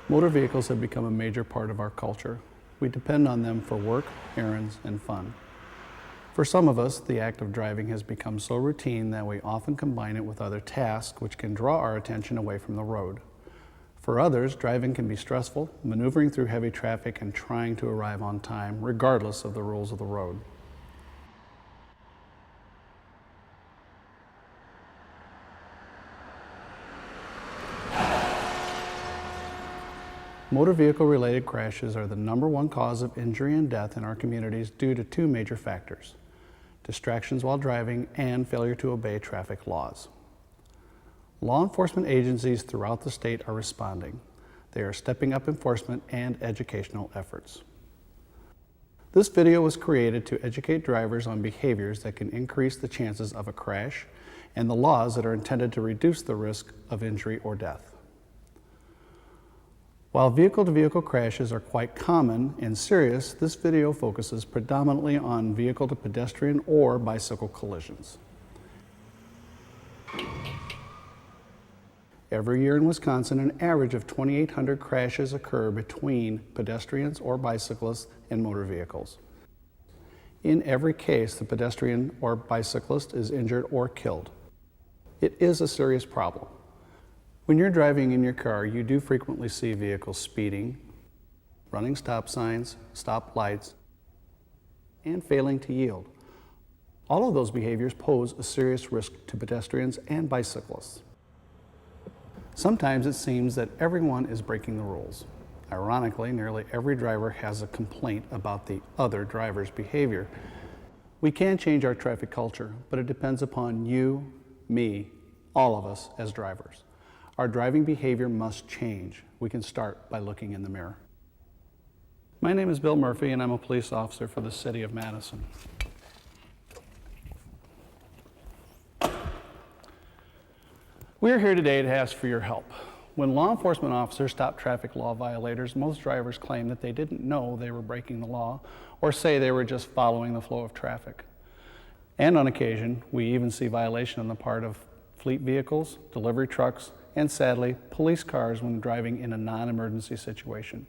Motor vehicles have become a major part of our culture. We depend on them for work, errands, and fun. For some of us, the act of driving has become so routine that we often combine it with other tasks which can draw our attention away from the road. For others, driving can be stressful, maneuvering through heavy traffic and trying to arrive on time, regardless of the rules of the road. Motor vehicle-related crashes are the #1 cause of injury and death in our communities due to two major factors: distractions while driving and failure to obey traffic laws. Law enforcement agencies throughout the state are responding. They are stepping up enforcement and educational efforts. This video was created to educate drivers on behaviors that can increase the chances of a crash and the laws that are intended to reduce the risk of injury or death. While vehicle-to-vehicle crashes are quite common and serious, this video focuses predominantly on vehicle-to-pedestrian or bicycle collisions. Every year in Wisconsin, an average of 2,800 crashes occur between pedestrians or bicyclists and motor vehicles. In every case, the pedestrian or bicyclist is injured or killed. It is a serious problem. When you're driving in your car, you do frequently see vehicles speeding, running stop signs, stop lights, and failing to yield. All of those behaviors pose a serious risk to pedestrians and bicyclists. Sometimes it seems that everyone is breaking the rules. Ironically, nearly every driver has a complaint about the other driver's behavior. We can change our traffic culture, but it depends upon you, me, all of us as drivers. Our driving behavior must change. We can start by looking in the mirror. My name is Bill Murphy, and I'm a police officer for the city of Madison. We are here today to ask for your help. When law enforcement officers stop traffic law violators, most drivers claim that they didn't know they were breaking the law or say they were just following the flow of traffic. And on occasion, we even see violation on the part of fleet vehicles, delivery trucks, and sadly, police cars when driving in a non-emergency situation.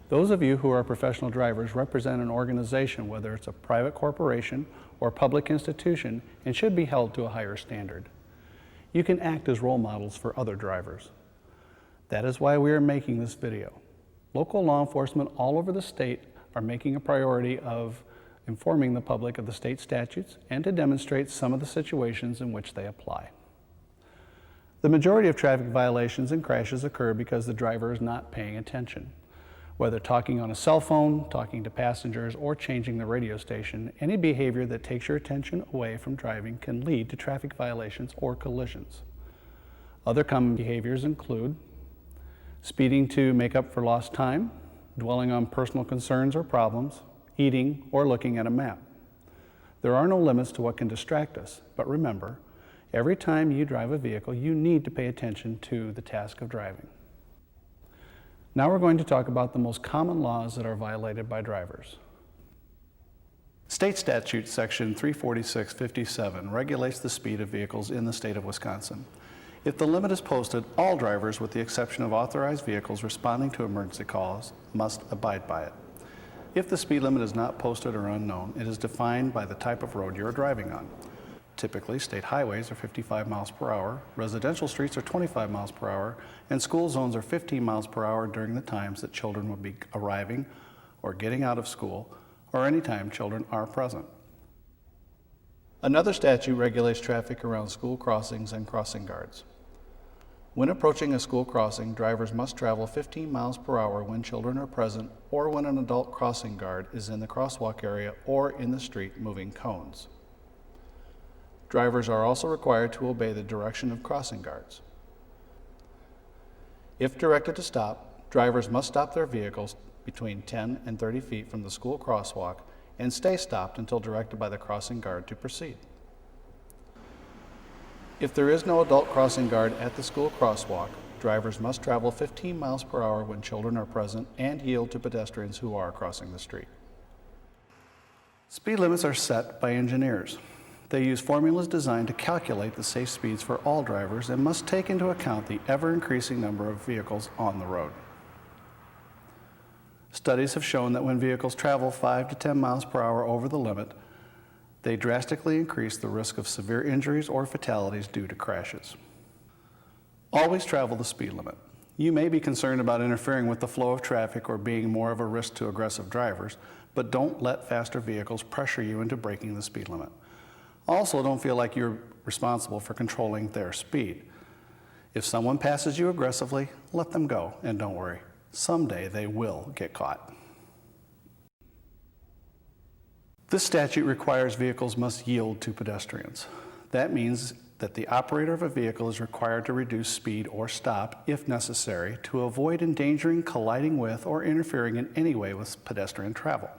Those of you who are professional drivers represent an organization, whether it's a private corporation or public institution, and should be held to a higher standard. You can act as role models for other drivers. That is why we are making this video. Local law enforcement all over the state are making a priority of informing the public of the state statutes and to demonstrate some of the situations in which they apply. The majority of traffic violations and crashes occur because the driver is not paying attention. Whether talking on a cell phone, talking to passengers, or changing the radio station, any behavior that takes your attention away from driving can lead to traffic violations or collisions. Other common behaviors include speeding to make up for lost time, dwelling on personal concerns or problems, eating, or looking at a map. There are no limits to what can distract us, but remember, every time you drive a vehicle, you need to pay attention to the task of driving. Now we're going to talk about the most common laws that are violated by drivers. State Statute Section 346.57 regulates the speed of vehicles in the state of Wisconsin. If the limit is posted, all drivers, with the exception of authorized vehicles responding to emergency calls, must abide by it. If the speed limit is not posted or unknown, it is defined by the type of road you're driving on. Typically, state highways are 55 miles per hour, residential streets are 25 miles per hour, and school zones are 15 miles per hour during the times that children will be arriving or getting out of school, or any time children are present. Another statute regulates traffic around school crossings and crossing guards. When approaching a school crossing, drivers must travel 15 miles per hour when children are present or when an adult crossing guard is in the crosswalk area or in the street moving cones. Drivers are also required to obey the direction of crossing guards. If directed to stop, drivers must stop their vehicles between 10 and 30 feet from the school crosswalk and stay stopped until directed by the crossing guard to proceed. If there is no adult crossing guard at the school crosswalk, drivers must travel 15 miles per hour when children are present and yield to pedestrians who are crossing the street. Speed limits are set by engineers. They use formulas designed to calculate the safe speeds for all drivers and must take into account the ever-increasing number of vehicles on the road. Studies have shown that when vehicles travel 5 to 10 miles per hour over the limit, they drastically increase the risk of severe injuries or fatalities due to crashes. Always travel the speed limit. You may be concerned about interfering with the flow of traffic or being more of a risk to aggressive drivers, but don't let faster vehicles pressure you into breaking the speed limit. Also, don't feel like you're responsible for controlling their speed. If someone passes you aggressively, let them go, and don't worry, someday they will get caught. This statute requires vehicles must yield to pedestrians. That means that the operator of a vehicle is required to reduce speed or stop, if necessary, to avoid endangering, colliding with, or interfering in any way with pedestrian travel.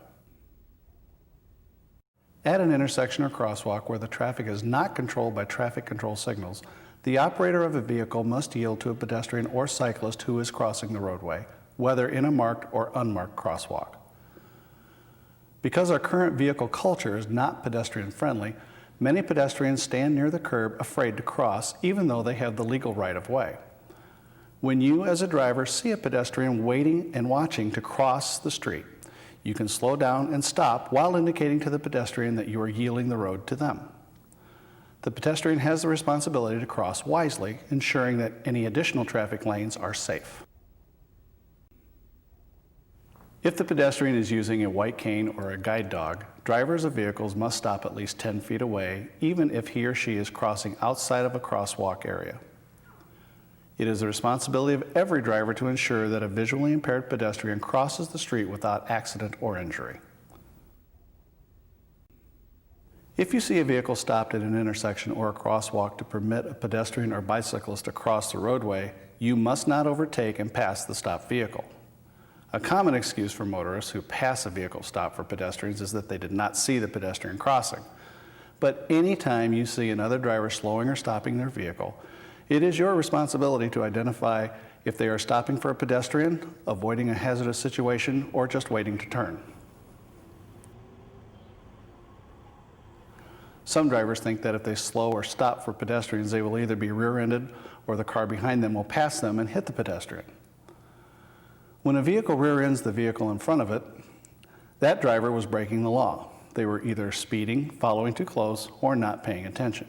At an intersection or crosswalk where the traffic is not controlled by traffic control signals, the operator of a vehicle must yield to a pedestrian or cyclist who is crossing the roadway, whether in a marked or unmarked crosswalk. Because our current vehicle culture is not pedestrian friendly, many pedestrians stand near the curb afraid to cross, even though they have the legal right of way. When you, as a driver, see a pedestrian waiting and watching to cross the street, you can slow down and stop while indicating to the pedestrian that you are yielding the road to them. The pedestrian has the responsibility to cross wisely, ensuring that any additional traffic lanes are safe. If the pedestrian is using a white cane or a guide dog, drivers of vehicles must stop at least 10 feet away, even if he or she is crossing outside of a crosswalk area. It is the responsibility of every driver to ensure that a visually impaired pedestrian crosses the street without accident or injury. If you see a vehicle stopped at an intersection or a crosswalk to permit a pedestrian or bicyclist to cross the roadway, you must not overtake and pass the stopped vehicle. A common excuse for motorists who pass a vehicle stopped for pedestrians is that they did not see the pedestrian crossing. But anytime you see another driver slowing or stopping their vehicle, it is your responsibility to identify if they are stopping for a pedestrian, avoiding a hazardous situation, or just waiting to turn. Some drivers think that if they slow or stop for pedestrians, they will either be rear-ended or the car behind them will pass them and hit the pedestrian. When a vehicle rear-ends the vehicle in front of it, that driver was breaking the law. They were either speeding, following too close, or not paying attention.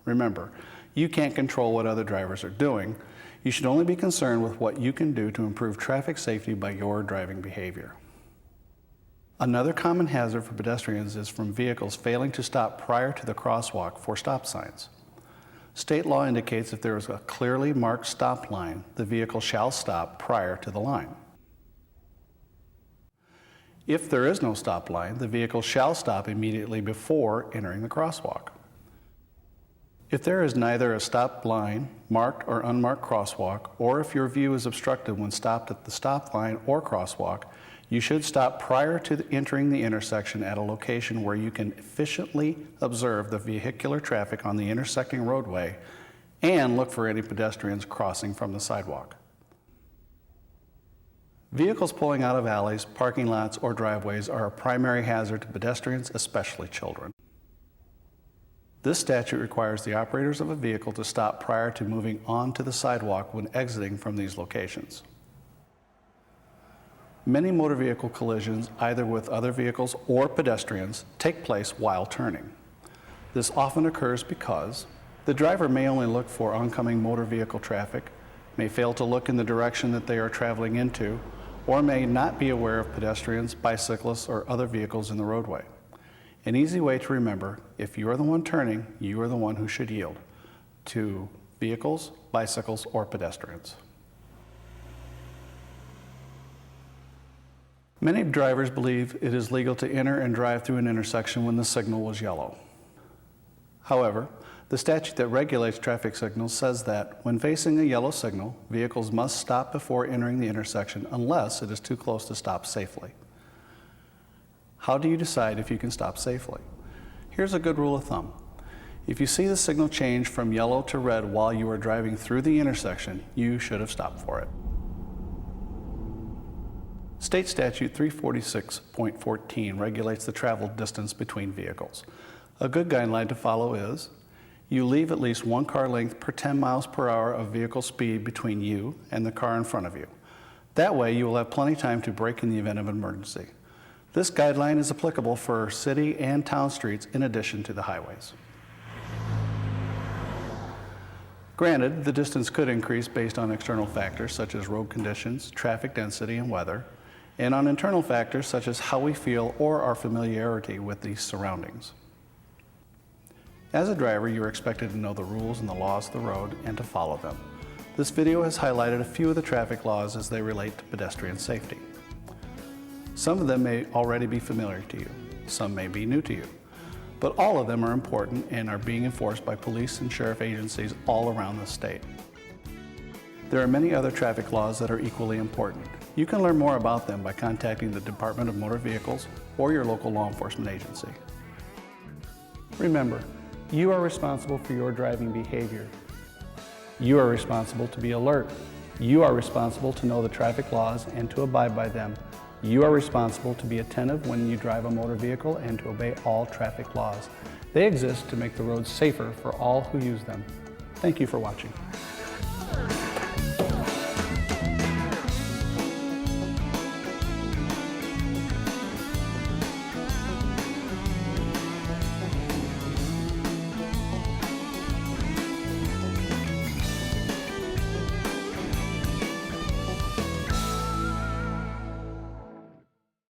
Remember, you can't control what other drivers are doing. You should only be concerned with what you can do to improve traffic safety by your driving behavior. Another common hazard for pedestrians is from vehicles failing to stop prior to the crosswalk for stop signs. State law indicates if there is a clearly marked stop line, the vehicle shall stop prior to the line. If there is no stop line, the vehicle shall stop immediately before entering the crosswalk. If there is neither a stop line, marked or unmarked crosswalk, or if your view is obstructed when stopped at the stop line or crosswalk, you should stop prior to entering the intersection at a location where you can efficiently observe the vehicular traffic on the intersecting roadway and look for any pedestrians crossing from the sidewalk. Vehicles pulling out of alleys, parking lots, or driveways are a primary hazard to pedestrians, especially children. This statute requires the operators of a vehicle to stop prior to moving onto the sidewalk when exiting from these locations. Many motor vehicle collisions, either with other vehicles or pedestrians, take place while turning. This often occurs because the driver may only look for oncoming motor vehicle traffic, may fail to look in the direction that they are traveling into, or may not be aware of pedestrians, bicyclists, or other vehicles in the roadway. An easy way to remember, if you are the one turning, you are the one who should yield to vehicles, bicycles, or pedestrians. Many drivers believe it is legal to enter and drive through an intersection when the signal was yellow. However, the statute that regulates traffic signals says that when facing a yellow signal, vehicles must stop before entering the intersection unless it is too close to stop safely. How do you decide if you can stop safely? Here's a good rule of thumb. If you see the signal change from yellow to red while you are driving through the intersection, you should have stopped for it. State Statute 346.14 regulates the travel distance between vehicles. A good guideline to follow is, you leave at least one car length per 10 miles per hour of vehicle speed between you and the car in front of you. That way you will have plenty of time to brake in the event of an emergency. This guideline is applicable for city and town streets in addition to the highways. Granted, the distance could increase based on external factors such as road conditions, traffic density, and weather, and on internal factors such as how we feel or our familiarity with these surroundings. As a driver, you are expected to know the rules and the laws of the road and to follow them. This video has highlighted a few of the traffic laws as they relate to pedestrian safety. Some of them may already be familiar to you, some may be new to you, but all of them are important and are being enforced by police and sheriff agencies all around the state. There are many other traffic laws that are equally important. You can learn more about them by contacting the Department of Motor Vehicles or your local law enforcement agency. Remember, you are responsible for your driving behavior. You are responsible to be alert. You are responsible to know the traffic laws and to abide by them. You are responsible to be attentive when you drive a motor vehicle and to obey all traffic laws. They exist to make the roads safer for all who use them. Thank you for watching.